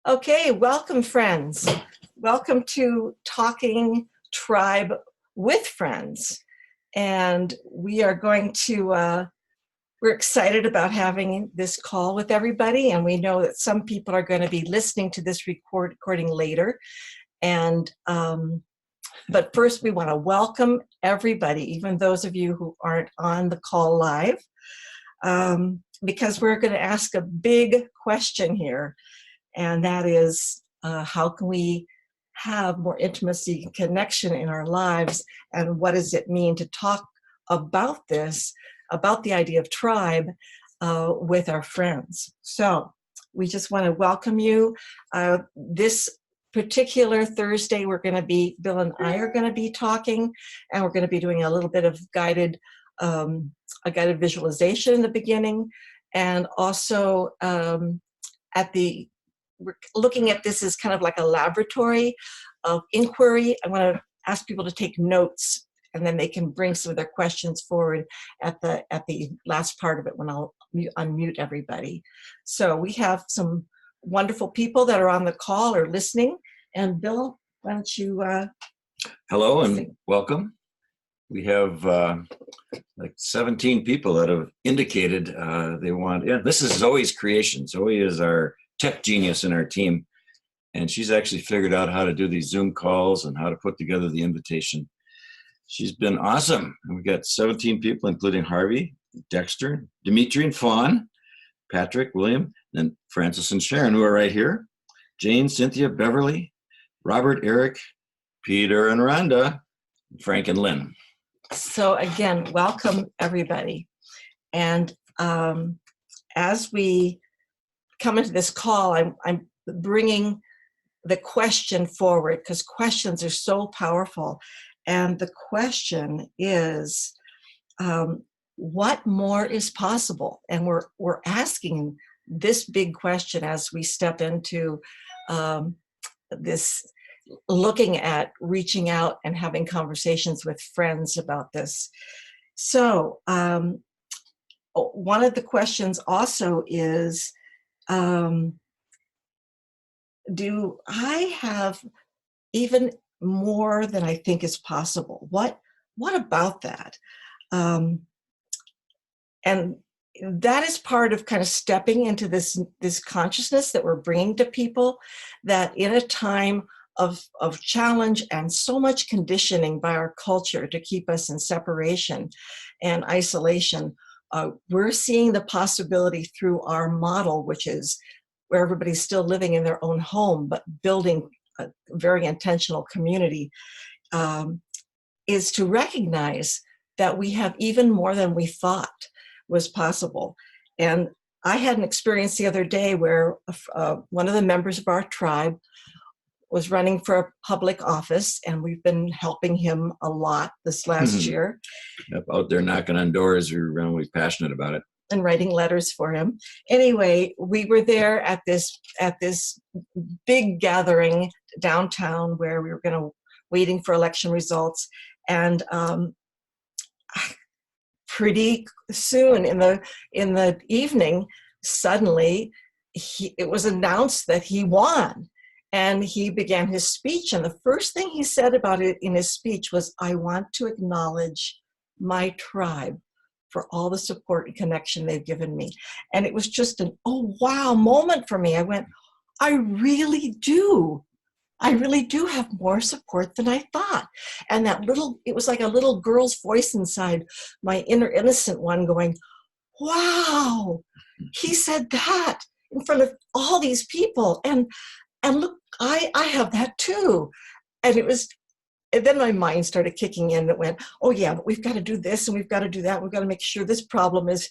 Okay, welcome friends. Welcome to Talking Tribe with Friends. And we are going to, we're excited about having this call with everybody. And we know that some people are going to be listening to this recording later. And, but first we want to welcome everybody, even those of you who aren't on the call live, because we're going to ask a big question here. And that is, how can we have more intimacy and connection in our lives? And what does it mean to talk about this, about the idea of tribe with our friends? So we just want to welcome you. This particular Thursday, Bill and I are going to be talking, and we're going to be doing a little bit of a guided visualization in the beginning. And also we're looking at this as kind of like a laboratory of inquiry. I want to ask people to take notes, and then they can bring some of their questions forward at the last part of it when I'll unmute everybody. So we have some wonderful people that are on the call or listening. And Bill, why don't you? Hello and welcome. We have like 17 people that have indicated they want. Yeah, this is Zoe's creation. Zoe is our tech genius in our team, and she's actually figured out how to do these Zoom calls and how to put together the invitation. She's been awesome. And we've got 17 people, including Harvey, Dexter, Dimitri and Fawn, Patrick, William, and Francis and Sharon, who are right here, Jane, Cynthia, Beverly, Robert, Eric, Peter and Rhonda, Frank and Lynn. So again, welcome everybody. And as we come into this call, I'm bringing the question forward because questions are so powerful. And the question is, what more is possible? And we're asking this big question as we step into this, looking at reaching out and having conversations with friends about this. So one of the questions also is, do I have even more than I think is possible? What about that? And that is part of kind of stepping into this consciousness that we're bringing to people, that in a time of challenge and so much conditioning by our culture to keep us in separation and isolation, we're seeing the possibility through our model, which is where everybody's still living in their own home, but building a very intentional community, is to recognize that we have even more than we thought was possible. And I had an experience the other day where one of the members of our tribe was running for a public office, and we've been helping him a lot this last year. Yep, out there knocking on doors, we're really passionate about it. And writing letters for him. Anyway, we were there at this big gathering downtown where we were waiting for election results, and pretty soon in the evening, suddenly it was announced that he won. And he began his speech, and the first thing he said about it in his speech was, "I want to acknowledge my tribe for all the support and connection they've given me." And it was just an oh wow moment for me. I went, I really do have more support than I thought. And it was like a little girl's voice inside my inner innocent one going, wow, he said that in front of all these people. And look, I have that too. And then my mind started kicking in. That went, oh yeah, but we've got to do this and we've got to do that. We've got to make sure this problem is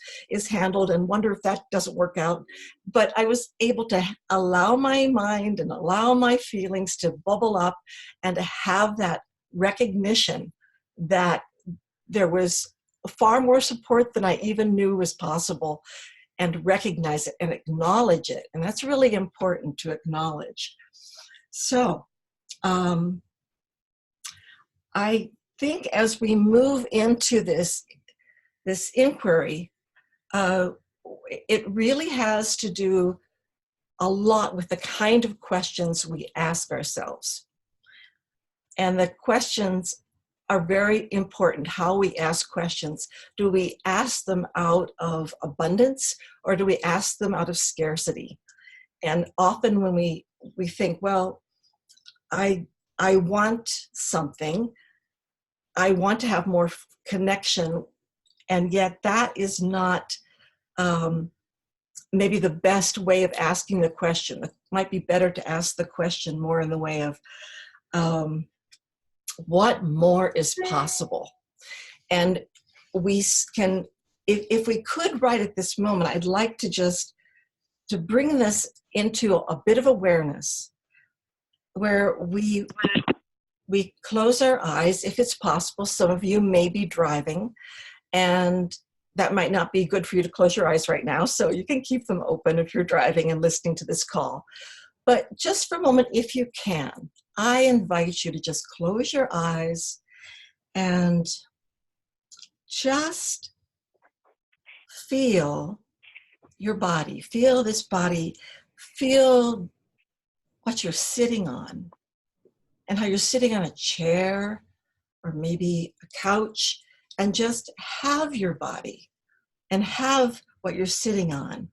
handled, and wonder if that doesn't work out. But I was able to allow my mind and allow my feelings to bubble up, and to have that recognition that there was far more support than I even knew was possible, and recognize it and acknowledge it. And that's really important to acknowledge. So, I think as we move into this inquiry, it really has to do a lot with the kind of questions we ask ourselves. And the questions are very important, how we ask questions. Do we ask them out of abundance, or do we ask them out of scarcity? And often when we think, well, I want something, I want to have more connection, and yet that is not maybe the best way of asking the question. It might be better to ask the question more in the way of, what more is possible? And we can, if we could right at this moment, I'd like to bring this into a bit of awareness, where we close our eyes, if it's possible. Some of you may be driving, and that might not be good for you to close your eyes right now, so you can keep them open if you're driving and listening to this call. But just for a moment, if you can, I invite you to just close your eyes and just feel your body. Feel this body. Feel what you're sitting on, and how you're sitting on a chair or maybe a couch, and just have your body and have what you're sitting on,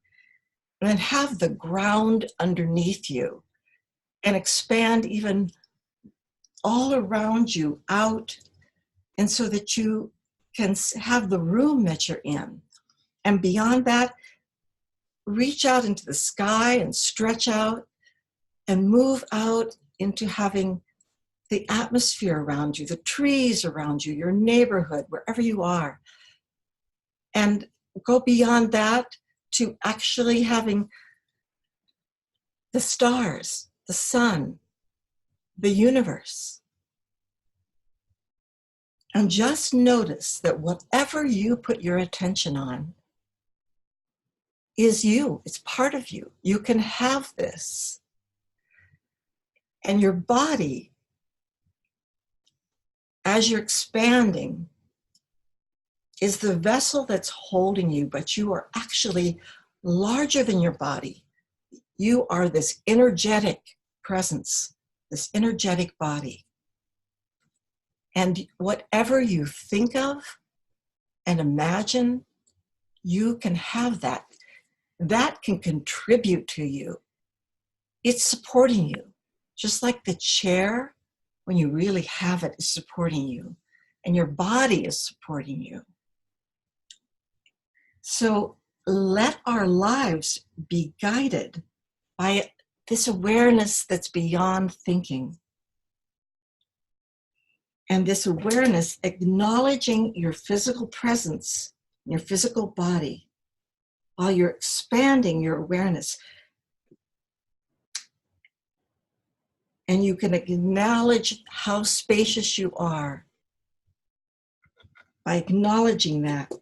and then have the ground underneath you, and expand even all around you out, and so that you can have the room that you're in. And beyond that, reach out into the sky and stretch out and move out into having the atmosphere around you, the trees around you, your neighborhood, wherever you are. And go beyond that to actually having the stars, the sun, the universe. And just notice that whatever you put your attention on is you. It's part of you. You can have this. And your body, as you're expanding, is the vessel that's holding you, but you are actually larger than your body. You are this energetic presence, this energetic body. And whatever you think of and imagine, you can have that. That can contribute to you. It's supporting you. Just like the chair, when you really have it, is supporting you. And your body is supporting you. So let our lives be guided by this awareness that's beyond thinking. And this awareness, acknowledging your physical presence, your physical body, while you're expanding your awareness. And you can acknowledge how spacious you are by acknowledging that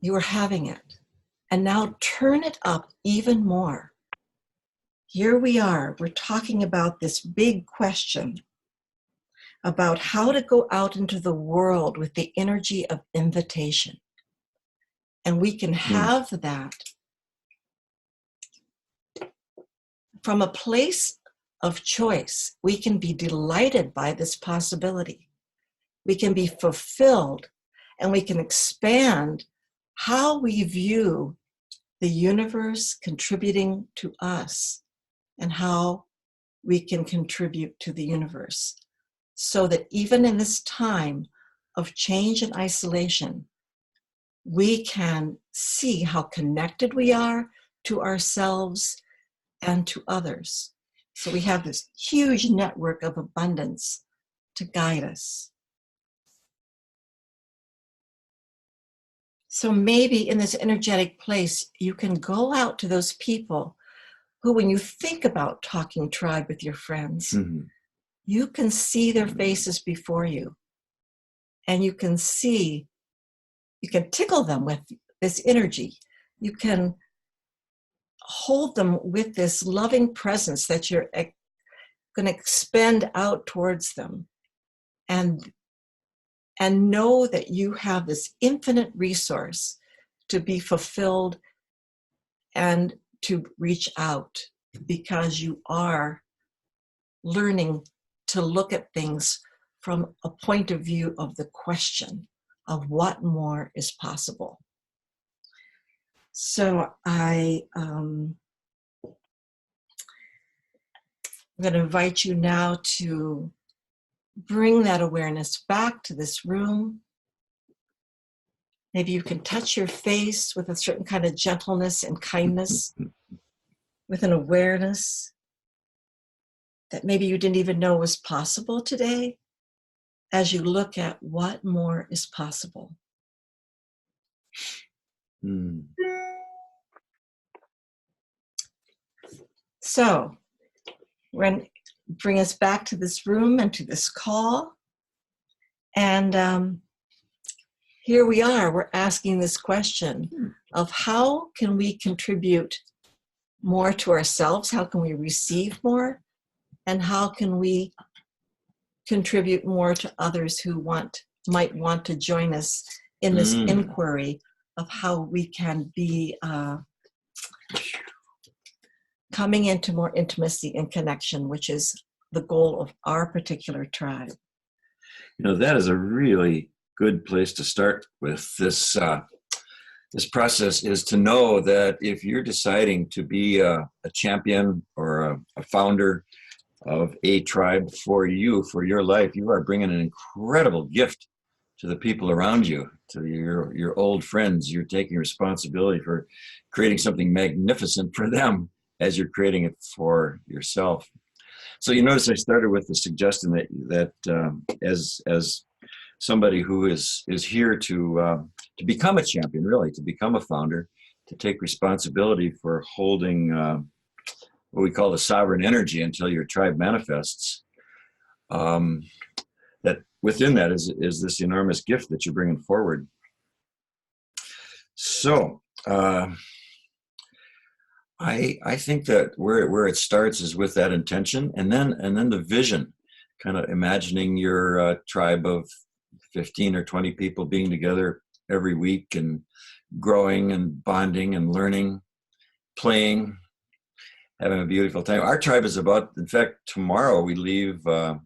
you are having it. And now turn it up even more. Here we are, we're talking about this big question about how to go out into the world with the energy of invitation. And we can have that from a place of choice. We can be delighted by this possibility. We can be fulfilled, and we can expand how we view the universe contributing to us, and how we can contribute to the universe. So that even in this time of change and isolation, we can see how connected we are to ourselves and to others. So we have this huge network of abundance to guide us. So maybe in this energetic place, you can go out to those people who, when you think about talking tribe with your friends, you can see their faces before you. And you can see, you can tickle them with this energy. You can hold them with this loving presence that you're going to expend out towards them. And know that you have this infinite resource to be fulfilled and to reach out, because you are learning to look at things from a point of view of the question of what more is possible. So I'm going to invite you now to bring that awareness back to this room. Maybe you can touch your face with a certain kind of gentleness and kindness, with an awareness that maybe you didn't even know was possible today, as you look at what more is possible. Mm. So we're going to bring us back to this room and to this call. And here we are, we're asking this question of how can we contribute more to ourselves? How can we receive more? And how can we contribute more to others who might want to join us in this inquiry of how we can be coming into more intimacy and connection, which is the goal of our particular tribe. You know, that is a really good place to start with this. This process is to know that if you're deciding to be a champion or a founder of a tribe for you, for your life, you are bringing an incredible gift to the people around you, to your old friends. You're taking responsibility for creating something magnificent for them as you're creating it for yourself. So you notice I started with the suggestion that as somebody who is here to become a champion, really, to become a founder, to take responsibility for holding what we call the sovereign energy until your tribe manifests. That within that is this enormous gift that you're bringing forward. So I think that where it starts is with that intention, and then the vision, kind of imagining your tribe of 15 or 20 people being together every week and growing and bonding and learning, playing, having a beautiful time. Our tribe is about, in fact, tomorrow we leave for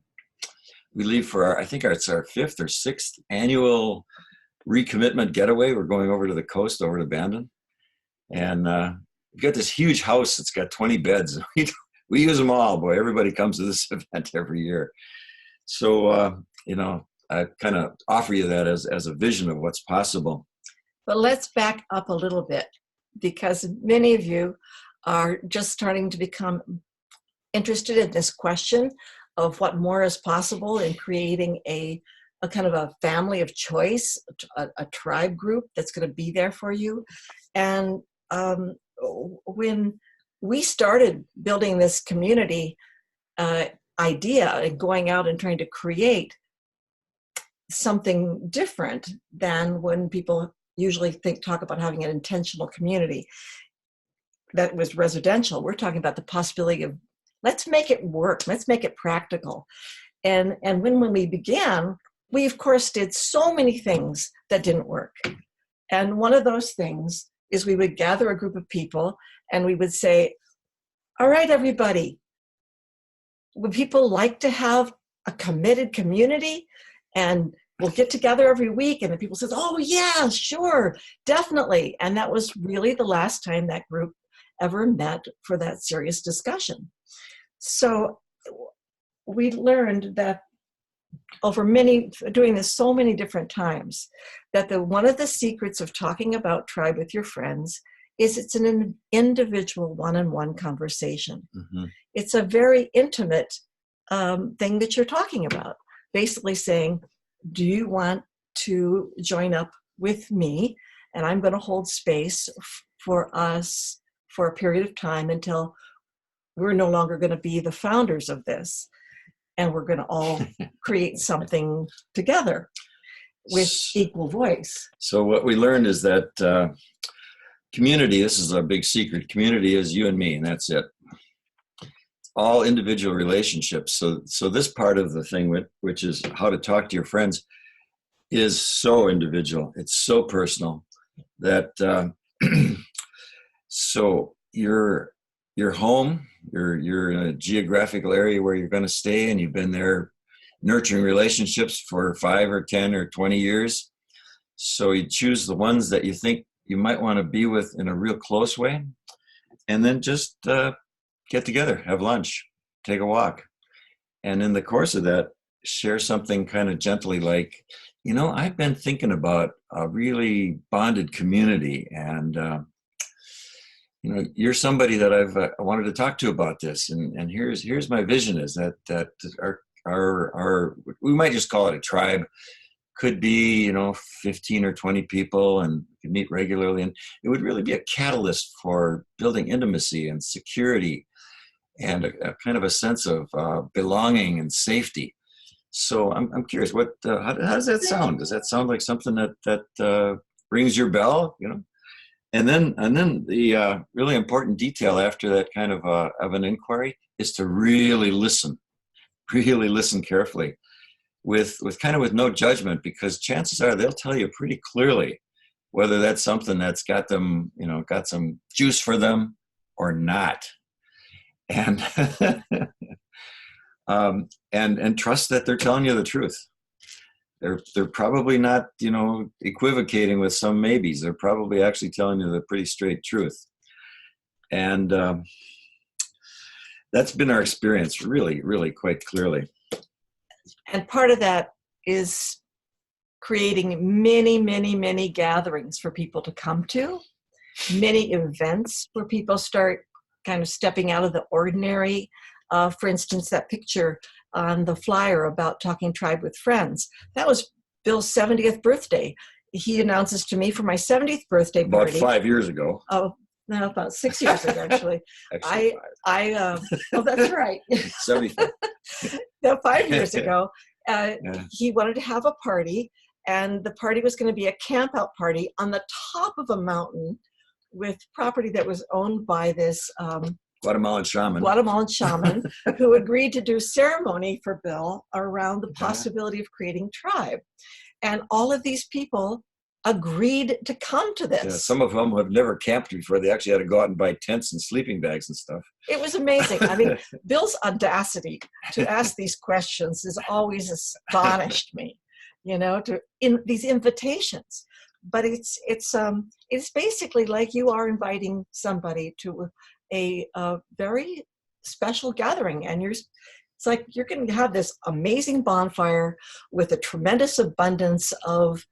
it's our 5th or 6th annual recommitment getaway. We're going over to the coast, over to Bandon. And we've got this huge house that's got 20 beds. We use them all, boy. Everybody comes to this event every year. So, I kind of offer you that as a vision of what's possible. But let's back up a little bit, because many of you are just starting to become interested in this question of what more is possible in creating a kind of a family of choice, a tribe group that's going to be there for you. And when we started building this community idea and going out and trying to create something different than when people usually talk about having an intentional community that was residential, we're talking about the possibility of let's make it work, let's make it practical. And when we began, we of course did so many things that didn't work. And one of those things is we would gather a group of people and we would say, all right, everybody, would people like to have a committed community? And we'll get together every week. And the people says, oh yeah, sure, definitely. And that was really the last time that group ever met for that serious discussion. So we learned that doing this so many different times, that one of the secrets of talking about tribe with your friends is it's an individual one-on-one conversation. Mm-hmm. It's a very intimate thing that you're talking about. Basically saying, do you want to join up with me? And I'm going to hold space for us for a period of time until we're no longer going to be the founders of this. And we're going to all create something together with equal voice. So what we learned is that community, this is our big secret, community is you and me, and that's it. All individual relationships. So this part of the thing, which is how to talk to your friends, is so individual. It's so personal that, so your home, you're in a geographical area where you're going to stay, and you've been there nurturing relationships for 5 or 10 or 20 years. So you choose the ones that you think you might want to be with in a real close way, and then just get together, have lunch, take a walk. And in the course of that, share something kind of gently like, I've been thinking about a really bonded community, and you're somebody that I wanted to talk to about this, and here's my vision is that our we might just call it a tribe, could be 15 or 20 people, and we could meet regularly, and it would really be a catalyst for building intimacy and security and a kind of a sense of belonging and safety. So I'm curious, how does that sound? Does that sound like something that rings your bell? And then the really important detail after that kind of an inquiry is to really listen carefully, with no judgment, because chances are they'll tell you pretty clearly whether that's something that's got them, got some juice for them or not. And and trust that they're telling you the truth. They're probably not, equivocating with some maybes. They're probably actually telling you the pretty straight truth. And that's been our experience, really, really quite clearly. And part of that is creating many, many, many gatherings for people to come to, many events where people start kind of stepping out of the ordinary. For instance, that picture on the flyer about Talking Tribe with Friends, that was Bill's 70th birthday. He announces to me for my 70th birthday about party. 5 years ago. Oh, no, about 6 years ago, actually. Oh, that's right. 75. No, 5 years ago, he wanted to have a party, and the party was going to be a camp out party on the top of a mountain with property that was owned by this Guatemalan shaman who agreed to do ceremony for Bill around the possibility of creating tribe. And all of these people agreed to come to this. Yeah, some of them have never camped before. They actually had to go out and buy tents and sleeping bags and stuff. It was amazing. I mean, Bill's audacity to ask these questions has always astonished me, in these invitations. But it's basically like you are inviting somebody to a very special gathering, and it's like you're going to have this amazing bonfire with a tremendous abundance of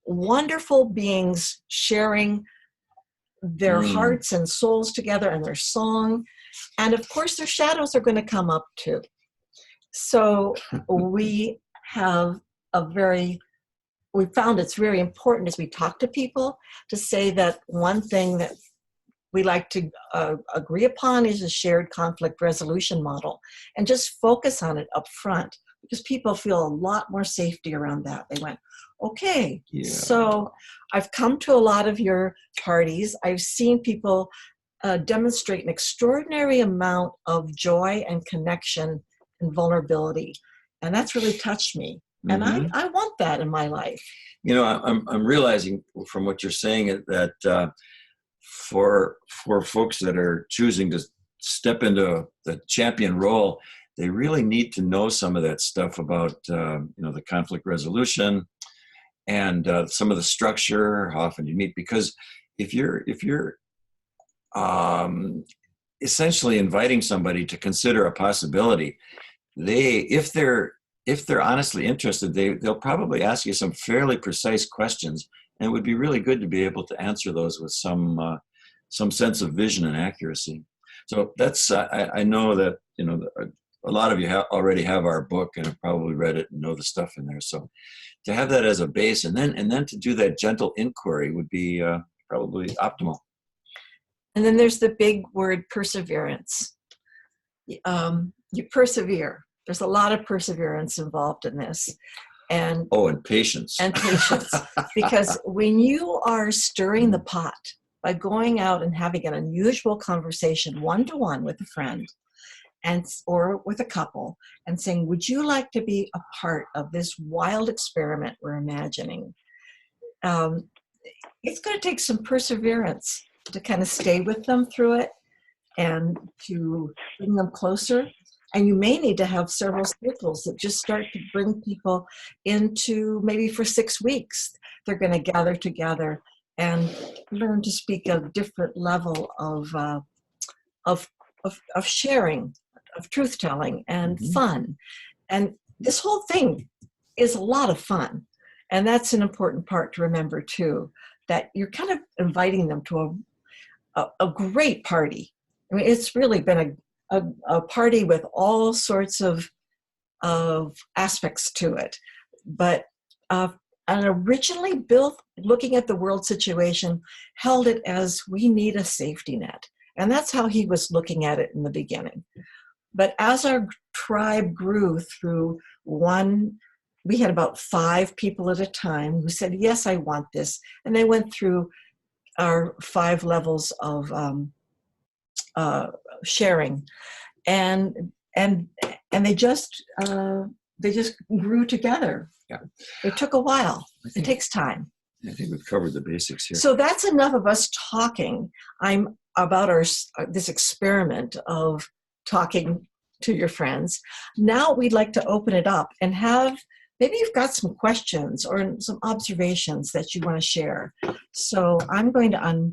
wonderful beings sharing their hearts and souls together and their song, and of course their shadows are going to come up too. So we found it's very important as we talk to people to say that one thing that we like to agree upon is a shared conflict resolution model, and just focus on it up front, because people feel a lot more safety around that. They went, okay, So I've come to a lot of your parties. I've seen people demonstrate an extraordinary amount of joy and connection and vulnerability. And that's really touched me. And I want that in my life. I'm realizing from what you're saying that for folks that are choosing to step into the champion role, they really need to know some of that stuff about the conflict resolution and some of the structure, how often you meet. Because if you're essentially inviting somebody to consider a possibility, if they're honestly interested, they'll probably ask you some fairly precise questions, and it would be really good to be able to answer those with some sense of vision and accuracy. So that's I know that a lot of you already have our book and have probably read it and know the stuff in there. So to have that as a base, and then to do that gentle inquiry would be probably optimal. And then there's the big word perseverance. You persevere. There's a lot of perseverance involved in this. And patience. And patience. Because when you are stirring the pot by going out and having an unusual conversation one-to-one with a friend or with a couple and saying, would you like to be a part of this wild experiment we're imagining? It's going to take some perseverance. to kind of stay with them through it and to bring them closer. And you may need to have several circles that just start to bring people into, maybe for 6 weeks, they're going to gather together and learn to speak a different level of sharing, of truth telling, and fun. And this whole thing is a lot of fun. And that's an important part to remember too, that you're kind of inviting them to a great party. I mean, it's really been a party with all sorts of aspects to it. But and originally Bill, looking at the world situation, held it as we need a safety net. And that's how he was looking at it in the beginning. But as our tribe grew through we had about 5 people at a time who said, yes, I want this. And they went through our 5 levels of sharing. And they just grew together. Yeah. It took a while. It takes time. I think we've covered the basics here. So that's enough of us talking. I'm about this experiment of talking to your friends. Now we'd like to open it up and maybe you've got some questions or some observations that you want to share. So I'm going to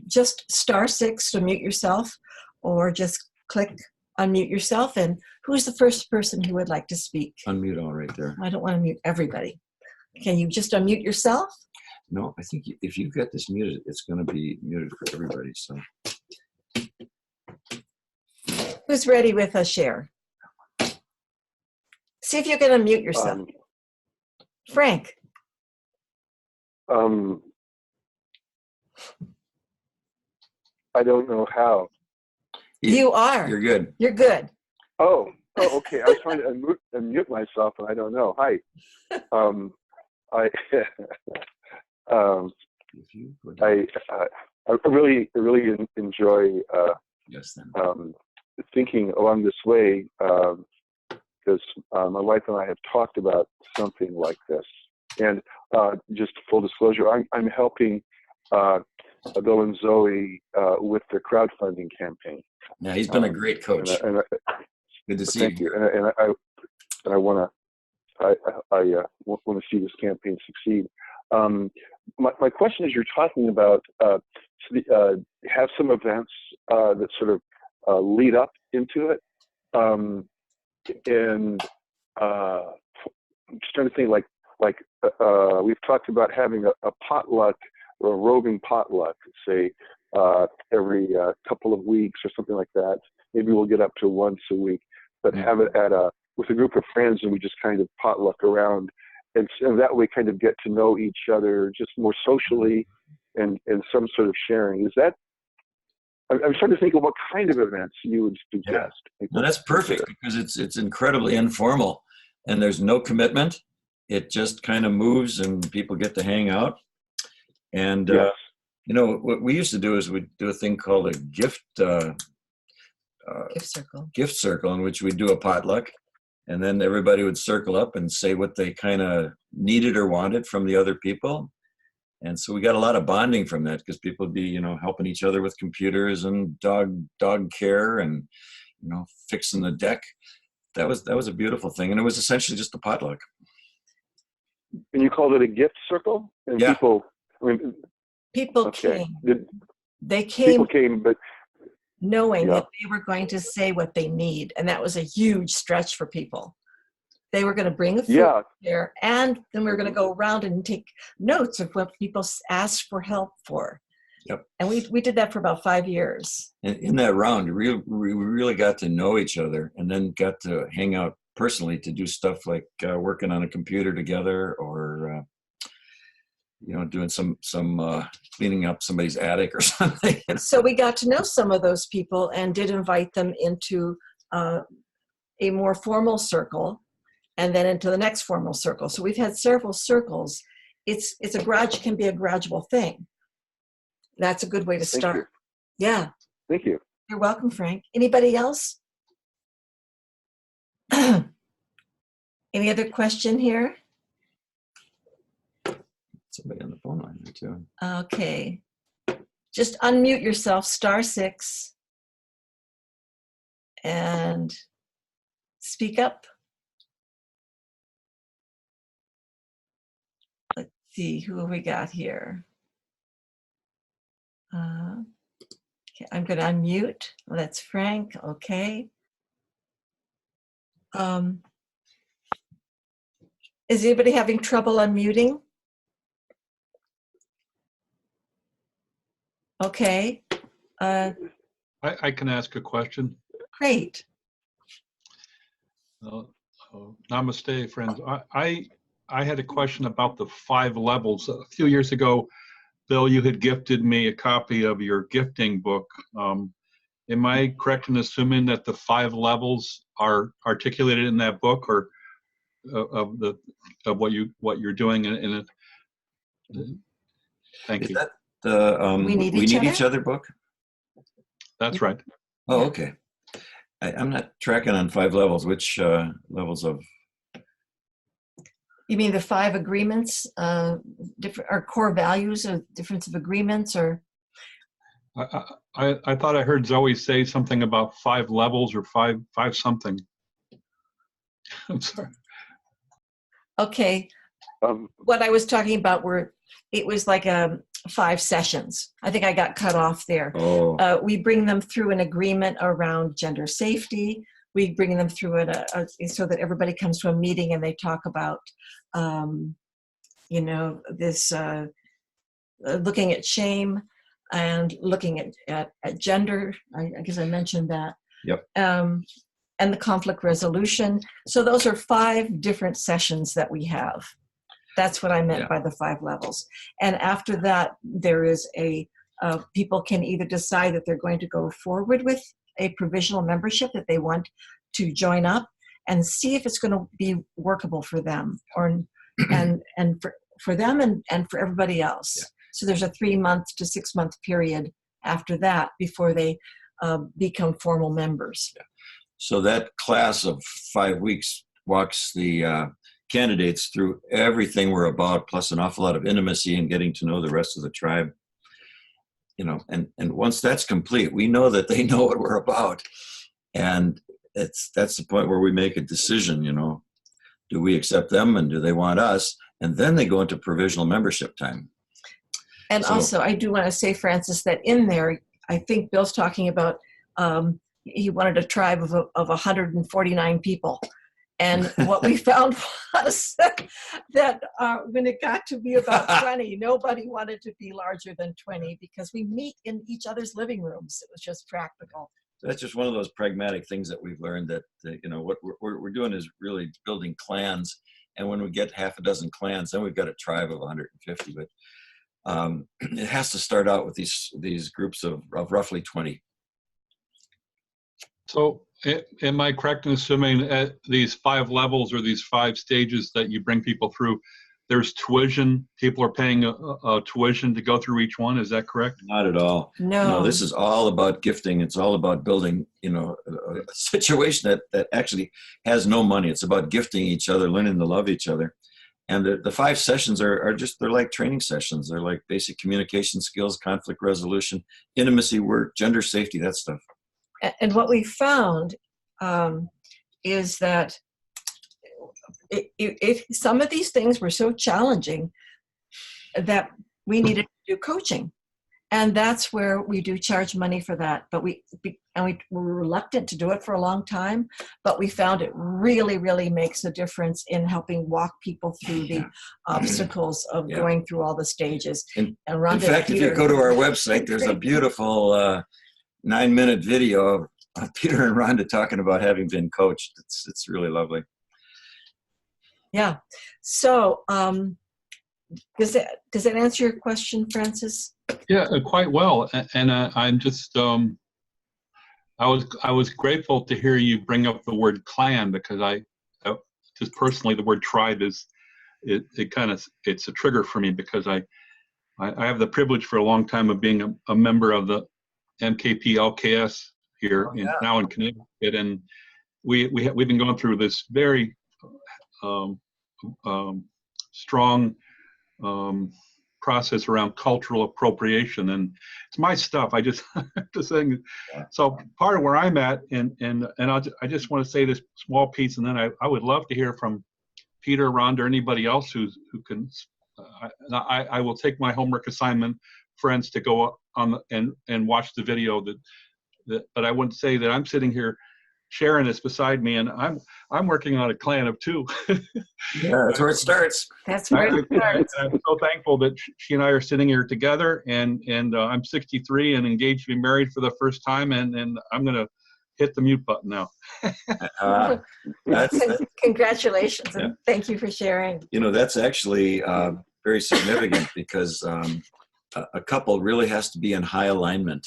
just *6 to mute yourself, or just click unmute yourself. And who's the first person who would like to speak? Unmute all right there. I don't want to mute everybody. Can you just unmute yourself? No, I think if you've got this muted, it's going to be muted for everybody. So, who's ready with a share? See if you can unmute yourself. Frank. I don't know how. You are. You're good. You're good. Oh, okay. I was trying to unmute myself, and I don't know. Hi. I really enjoy Yes, then. thinking along this way, because my wife and I have talked about something like this. And just full disclosure, I'm helping Bill and Zoe with their crowdfunding campaign. Yeah, he's been a great coach. Good to see you. Thank you. And I want to see this campaign succeed. My question is, you're talking about have some events that sort of lead up into it, and I'm just trying to think like we've talked about having a potluck or a roving potluck, say every couple of weeks or something like that. Maybe we'll get up to once a week, but have it with a group of friends, and we just kind of potluck around, and that way kind of get to know each other just more socially and some sort of sharing. Is that? I'm trying to think of what kind of events you would suggest. Yeah. No, that's perfect, because it's incredibly informal, and there's no commitment. It just kind of moves, and people get to hang out. And yes. What we used to do is we'd do a thing called a gift circle, in which we'd do a potluck, and then everybody would circle up and say what they kind of needed or wanted from the other people. And so we got a lot of bonding from that, because people would be, helping each other with computers and dog care and, fixing the deck. That was a beautiful thing. And it was essentially just a potluck. And you called it a gift circle? And yeah. People came. They came. People came, but knowing that they were going to say what they need. And that was a huge stretch for people. They were going to bring a food there, and then we were going to go around and take notes of what people asked for help for. Yep. And we did that for about 5 years. And in that round, we really got to know each other, and then got to hang out personally to do stuff like working on a computer together, or doing some cleaning up somebody's attic or something. So we got to know some of those people and did invite them into a more formal circle, and then into the next formal circle. So we've had several circles. It can be a gradual thing. That's a good way to start. Thank you. Yeah. Thank you. You're welcome, Frank. Anybody else? Any other question here? Somebody on the phone line here too. Okay. just unmute yourself, *6, and speak up. Let's see, who have we got here? Okay, I'm going to unmute. That's Frank. Okay. Is anybody having trouble unmuting? Okay. I can ask a question. Great. Namaste, friends. I had a question about the 5 levels. A few years ago, Bill, you had gifted me a copy of your gifting book. Am I correct in assuming that the 5 levels are articulated in that book, or of what you're doing in it? Thank Is you. that the We Need We Each Need Other? Each Other book? That's right. Oh, Yeah. okay. I'm not tracking on 5 levels. Which levels of? You mean the 5 agreements, different or core values, or difference of agreements, or? I thought I heard Zoe say something about 5 levels or five something. I'm sorry. Okay. What I was talking about it was like 5 sessions. I think I got cut off there. Oh, We bring them through an agreement around gender safety. We bring them through it so that everybody comes to a meeting and they talk about, this looking at shame and looking at gender. I guess I mentioned that. Yep. And the conflict resolution. So those are 5 different sessions that we have. That's what I meant by the 5 levels. And after that, there is people can either decide that they're going to go forward with a provisional membership, that they want to join up and see if it's going to be workable for them, and for them and for everybody else. Yeah. So there's a 3-month to 6-month period after that before they become formal members. Yeah. So that class of 5 weeks walks the candidates through everything we're about, plus an awful lot of intimacy and getting to know the rest of the tribe. And once that's complete, we know that they know what we're about, and that's the point where we make a decision. Do we accept them, and do they want us? And then they go into provisional membership time. And also, I do want to say, Francis, that in there, I think Bill's talking about he wanted a tribe of 149 people. And what we found was that when it got to be about 20, nobody wanted to be larger than 20 because we meet in each other's living rooms. It was just practical. That's just one of those pragmatic things that we've learned, that what we're doing is really building clans. And when we get half a dozen clans, then we've got a tribe of 150. But it has to start out with these groups of roughly 20. So am I correct in assuming at these 5 levels or these 5 stages that you bring people through, there's tuition, people are paying a tuition to go through each one, is that correct? Not at all. No, this is all about gifting. It's all about building, a situation that actually has no money. It's about gifting each other, learning to love each other. And the 5 sessions they're like training sessions. They're like basic communication skills, conflict resolution, intimacy work, gender safety, that stuff. And what we found is that if some of these things were so challenging that we needed to do coaching. And that's where we do charge money for that. But we were reluctant to do it for a long time, but we found it really, really makes a difference in helping walk people through the obstacles of going through all the stages. In Rhonda, fact, if you go to our website, there's a beautiful 9-minute video of Peter and Rhonda talking about having been coached. It's really lovely. Yeah. So does that answer your question, Francis? Yeah, quite well. And I'm just, I was grateful to hear you bring up the word clan, because I just personally, the word tribe it's a trigger for me, because I have the privilege for a long time of being a member of the MKP LKS here now in Connecticut, and we've been going through this very strong process around cultural appropriation, and it's my stuff. I just just saying. So part of where I'm at, and I just want to say this small piece, and then I would love to hear from Peter, Rhonda, or anybody else who can. I will take my homework assignment, friends, to go on and watch the video. But I wouldn't say that I'm sitting here sharing this beside me, and I'm working on a clan of 2. Yeah, that's where it starts. That's where it starts. I'm so thankful that she and I are sitting here together, and I'm 63 and engaged to be married for the first time, and I'm gonna hit the mute button now. That's Congratulations, Yeah. and thank you for sharing. that's actually very significant because a couple really has to be in high alignment.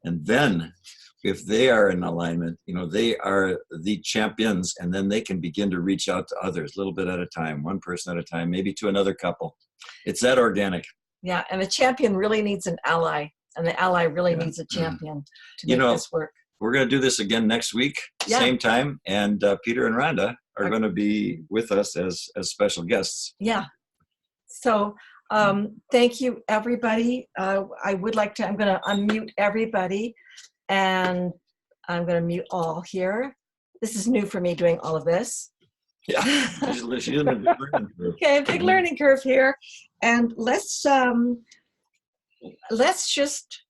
And then if they are in alignment, they are the champions, and then they can begin to reach out to others a little bit at a time, one person at a time, maybe to another couple. It's that organic. Yeah, and the champion really needs an ally, and the ally really needs a champion to make this work. We're going to do this again next week, same time, and Peter and Rhonda are going to be with us as special guests. Yeah. So thank you, everybody. I would like to, I'm going to unmute everybody, and I'm going to mute all here. This is new for me, doing all of this. Yeah, she's in a big learning curve. Okay, big learning curve here. And let's just,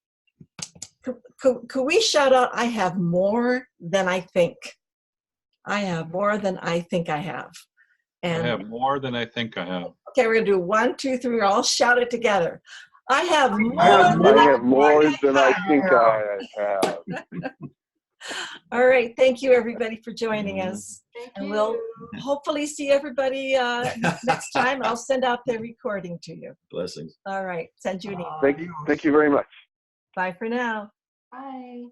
could we shout out, I have more than I think. I have more than I think I have. And I have more than I think I have. okay, we're gonna do 1, 2, 3. We'll all shout it together. I have more I have more than I think I have. All right, thank you everybody for joining us. And we'll hopefully see everybody next time. I'll send out the recording to you. Blessings. All right, send you an email. Thank you very much. Bye for now. Bye.